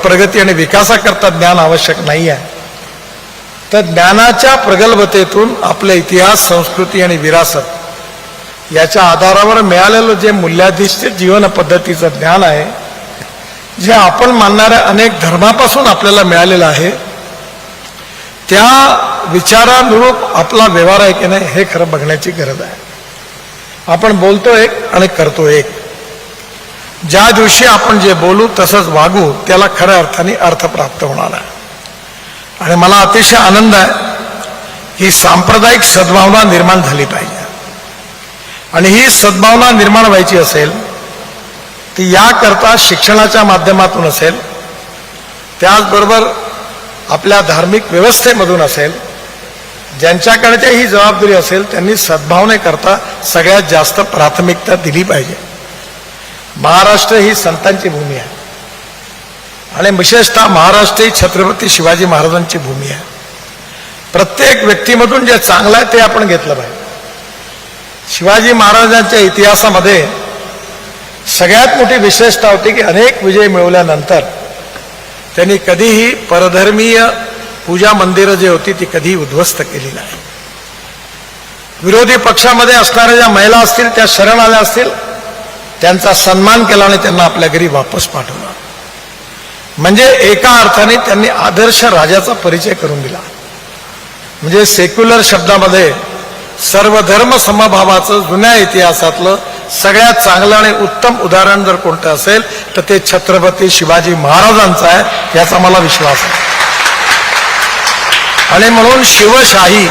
प्रगती आणि विकासाकरता ज्ञान आवश्यक नाही आहे, तर ज्ञानाच्या प्रगल्भतेतून आपले इतिहास, संस्कृती आणि विरासत याच्या आधारावर मिळालेलं जे मूल्याधिष्ठित जीवन पद्धतीचं ज्ञान आहे, जे आपण मानणाऱ्या अनेक धर्मापासून आपल्याला मिळालेलं आहे, त्या विचारानुरूप आपला व्यवहार आहे की नाही हे खरं बघण्याची गरज आहे. आपण बोलतो एक आणि करतो एक. ज्या दिवशी आपण जे बोलू तसंच वागू त्याला खऱ्या अर्थाने अर्थ प्राप्त होणार आहे. आणि मला अतिशय आनंद आहे की सांप्रदायिक सद्भावना निर्माण झाली पाहिजे. आणि ही सद्भावना निर्माण व्हायची असेल ती याकरता शिक्षणाच्या माध्यमातून असेल, त्याचबरोबर आपल्या धार्मिक व्यवस्थेमधून असेल. ज्यांच्याकडे ही जबाबदारी असेल त्यांनी सद्भावनेकरता सगळ्यात जास्त प्राथमिकता दिली पाहिजे. महाराष्ट्र ही संतांची भूमी आहे आणि विशेषतः महाराष्ट्र ही छत्रपती शिवाजी महाराजांची भूमी आहे. प्रत्येक व्यक्तीमधून जे चांगलं आहे ते आपण घेतलं पाहिजे. शिवाजी महाराजांच्या इतिहासामध्ये सगळ्यात मोठी विशेषता होती की अनेक विजय मिळवल्यानंतर त्यांनी कधीही परधर्मीय पूजा मंदिरं जी होती ती कधीही उद्ध्वस्त केली नाही. विरोधी पक्षामध्ये असणाऱ्या ज्या महिला असतील त्या शरण आल्या असतील, त्यांचा सन्मान केला आणि त्यांना आपल्या घरी वापस पाठवला. म्हणजे एका अर्थाने त्यांनी आदर्श राजाचा परिचय करून दिला. म्हणजे सेक्युलर शब्दामध्ये सर्वधर्म समभावाचं जुन्या इतिहासातलं सगळ्यात चांगलं आणि उत्तम उदाहरण जर कोणतं असेल तर ते छत्रपती शिवाजी महाराजांचं आहे, याचा मला विश्वास आहे. आणि म्हणून शिवशाही